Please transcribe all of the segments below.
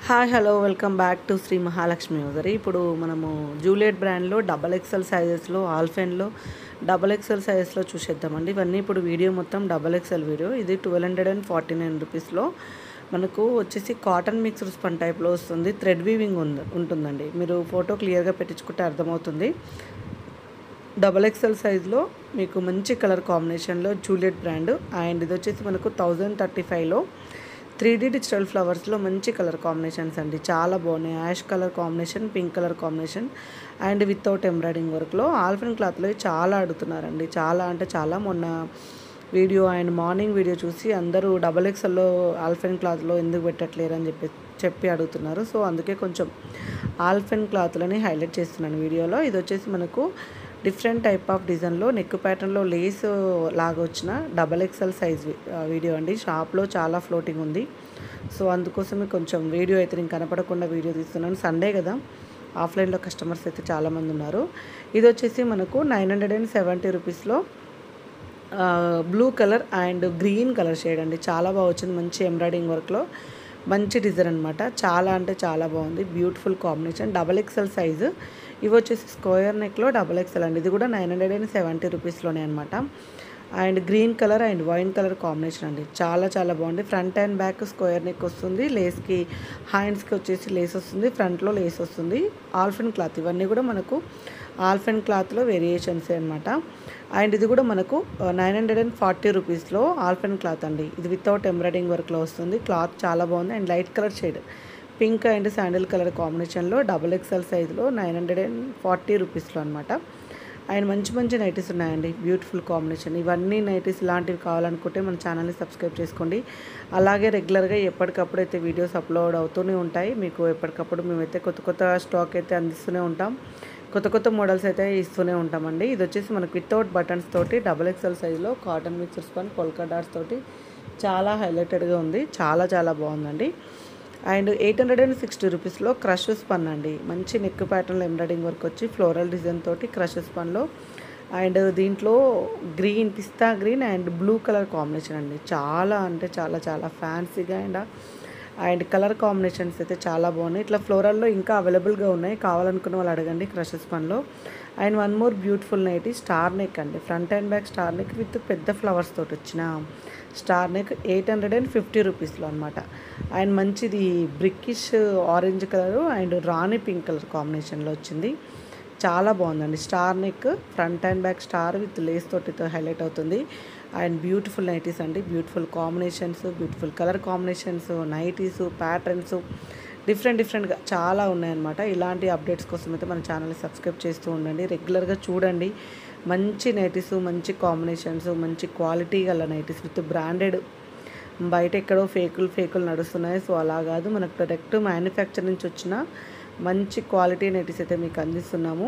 Hi hello welcome back to Shri Mahalakshmi యూజరీ. ఇప్పుడు మనము జూలియట్ బ్రాండ్లో XXL సైజెస్లో ఆల్ఫెన్లో XXL సైజెస్లో చూసేద్దామండి. ఇవన్నీ ఇప్పుడు వీడియో మొత్తం XXL వీడియో. ఇది 1249 రూపీస్లో మనకు వచ్చేసి కాటన్ మిక్స్డ్ స్పన్ టైప్లో వస్తుంది. థ్రెడ్ వీవింగ్ ఉంటుందండి. మీరు ఫోటో క్లియర్గా పెట్టించుకుంటే అర్థమవుతుంది. XXL సైజులో మీకు మంచి కలర్ కాంబినేషన్లో జూలియట్ బ్రాండ్. అండ్ ఇది వచ్చేసి మనకు 1035లో 3D డిజిటల్ ఫ్లవర్స్లో మంచి కలర్ కాంబినేషన్స్ అండి. చాలా బాగున్నాయి. Ash colour combination, pink colour combination and without embroidering వర్క్లో ఆల్ఫెన్ క్లాత్లో చాలా అడుగుతున్నారండి. చాలా అంటే చాలా. మొన్న వీడియో అండ్ మార్నింగ్ వీడియో చూసి అందరూ XXLలో ఆల్ఫెన్ క్లాత్లో ఎందుకు పెట్టట్లేరు అని చెప్పి అడుగుతున్నారు. సో అందుకే కొంచెం ఆల్ఫెన్ క్లాత్లని హైలైట్ చేస్తున్నాను వీడియోలో. ఇది వచ్చేసి మనకు డిఫరెంట్ టైప్ ఆఫ్ డిజైన్లో నెక్ ప్యాటర్న్లో లేస్ లాగా వచ్చిన XXL సైజ్ వీడియో అండి. షాప్లో చాలా ఫ్లోటింగ్ ఉంది. సో అందుకోసమే కొంచెం వీడియో అయితే నేను కనపడకుండా వీడియో తీస్తున్నాను. సండే కదా, ఆఫ్లైన్లో కస్టమర్స్ అయితే చాలామంది ఉన్నారు. ఇది వచ్చేసి మనకు 970 రూపీస్లో blue colour and green colour shade అండి. చాలా బాగా వచ్చింది. మంచి ఎంబ్రాయిడింగ్ వర్క్లో మంచి డిజైన్ అనమాట. చాలా అంటే చాలా బాగుంది. Beautiful combination. XXL size. ఇవి వచ్చేసి స్క్వేర్ నెక్లో XXL అండి. ఇది కూడా 970 రూపీస్లోనే అనమాట. And green colour and wine colour combination అండి. చాలా చాలా బాగుంది. Front and back square neck వస్తుంది. లేస్కి హ్యాండ్స్కి వచ్చేసి లేస్ వస్తుంది. ఫ్రంట్లో లేస్ వస్తుంది. ఆల్ఫెన్ క్లాత్. ఇవన్నీ కూడా మనకు ఆల్ఫెన్ క్లాత్లో వేరియేషన్సే అనమాట. అండ్ ఇది కూడా మనకు 940 రూపీస్లో ఆల్ఫెన్ క్లాత్ అండి. ఇది వితౌట్ ఎంబ్రాయిడింగ్ వర్క్లో వస్తుంది. క్లాత్ చాలా బాగుంది. And light colour shade pink and sandal colour కాంబినేషన్లో XXL సైజులో 940 రూపీస్లో అనమాట. అండ్ మంచి మంచి నైటీస్ ఉన్నాయండి. Beautiful combination. ఇవన్నీ నైటీస్ ఇలాంటివి కావాలనుకుంటే మన ఛానల్ని సబ్స్క్రైబ్ చేసుకోండి. అలాగే రెగ్యులర్గా ఎప్పటికప్పుడు అయితే వీడియోస్ అప్లోడ్ అవుతూనే ఉంటాయి. మీకు ఎప్పటికప్పుడు మేమైతే కొత్త కొత్త స్టాక్ అయితే అందిస్తూనే ఉంటాం. కొత్త కొత్త మోడల్స్ అయితే ఇస్తూనే ఉంటామండి. ఇది వచ్చేసి మనకు వితౌట్ బటన్స్ తోటి XXL సైజులో cotton mixed spun polka dots తోటి చాలా హైలైటెడ్గా ఉంది. చాలా చాలా బాగుందండి. అండ్ 860 రూపీస్లో క్రష్ స్పన్ అండి. మంచి నెక్ ప్యాటర్న్లో ఎంబ్రాయిడింగ్ వర్క్ వచ్చి ఫ్లోరల్ డిజైన్ తోటి క్రష్ స్పన్లో అండ్ దీంట్లో green, pista green and blue colour combination అండి. చాలా అంటే చాలా చాలా ఫ్యాన్సీగా అండ్ కలర్ కాంబినేషన్స్ అయితే చాలా బాగున్నాయి. ఇట్లా ఫ్లోరల్లో ఇంకా అవైలబుల్గా ఉన్నాయి. కావాలనుకున్న వాళ్ళు అడగండి క్రషెస్ పన్లో. And one more beautiful nighty star neck అండి. Front and back star neck with పెద్ద ఫ్లవర్స్ తోటి వచ్చిన స్టార్ నెక్ 850 రూపీస్లో అనమాట. అండ్ మంచిది బ్రిక్కిష్ ఆరెంజ్ కలరు అండ్ రాణి పింక్ కలర్ కాంబినేషన్లో వచ్చింది. చాలా బాగుందండి. Star neck, front and back star with lace తోటితో హైలైట్ అవుతుంది. అండ్ బ్యూటిఫుల్ నైటీస్ అండి. Beautiful combinations, beautiful colour combinations, nighties, patterns డిఫరెంట్గా చాలా ఉన్నాయన్నమాట. ఇలాంటి అప్డేట్స్ కోసం అయితే మన ఛానల్ని సబ్స్క్రైబ్ చేస్తూ ఉండండి. రెగ్యులర్గా చూడండి. మంచి నైటీస్, మంచి కాంబినేషన్స్, మంచి క్వాలిటీ గల నైటీస్ విత్ బ్రాండెడ్. బయట ఎక్కడో ఫేకులు నడుస్తున్నాయి. సో అలా కాదు, మనకు డైరెక్ట్ మ్యానుఫ్యాక్చర్ నుంచి వచ్చిన మంచి క్వాలిటీ నైటీస్ అయితే మీకు అందిస్తున్నాము.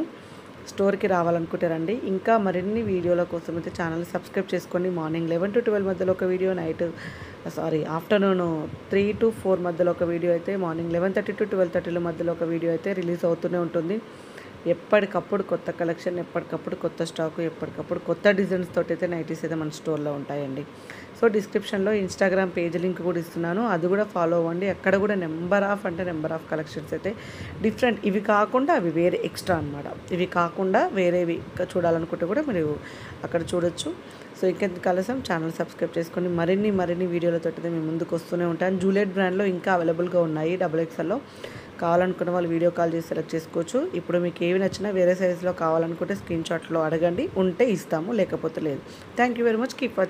స్టోర్కి రావాలనుకుంటే రండి. ఇంకా మరిన్ని వీడియోల కోసం అయితే ఛానల్ని సబ్స్క్రైబ్ చేసుకోండి. మార్నింగ్ 11 to 12 మధ్యలో ఒక వీడియో, ఆఫ్టర్నూన్ 3 to 4 మధ్యలో ఒక వీడియో అయితే, మార్నింగ్ 11:30 to 12:30 మధ్యలో ఒక వీడియో అయితే రిలీజ్ అవుతూనే ఉంటుంది. ఎప్పటికప్పుడు కొత్త కలెక్షన్, ఎప్పటికప్పుడు కొత్త స్టాకు, ఎప్పటికప్పుడు కొత్త డిజైన్స్ తోటి అయితే నైటీస్ అయితే మన స్టోర్లో ఉంటాయండి. సో డిస్క్రిప్షన్లో ఇన్స్టాగ్రామ్ పేజ్ లింక్ కూడా ఇస్తున్నాను. అది కూడా ఫాలో అవ్వండి. అక్కడ కూడా నెంబర్ ఆఫ్ కలెక్షన్స్ అయితే డిఫరెంట్. ఇవి కాకుండా అవి వేరే ఎక్స్ట్రా అనమాట. ఇవి కాకుండా వేరేవి చూడాలనుకుంటే కూడా మీరు అక్కడ చూడొచ్చు. సో ఇంకెందుకు ఆలస్యం, ఛానల్ సబ్స్క్రైబ్ చేసుకొని మరిన్ని వీడియోలతో అయితే మేము ముందుకు వస్తూనే ఉంటాను. జూలియట్ బ్రాండ్లో ఇంకా అవైలబుల్గా ఉన్నాయి. XXLలో కావాలనుకున్న వాళ్ళు వీడియో కాల్ చేసి సెలెక్ట్ చేసుకోవచ్చు. ఇప్పుడు మీకు ఏవి నచ్చినా వేరే సైజులో కావాలనుకుంటే స్క్రీన్ షాట్లో అడగండి. ఉంటే ఇస్తాము, లేకపోతే లేదు. Thank you very much. Keep watching.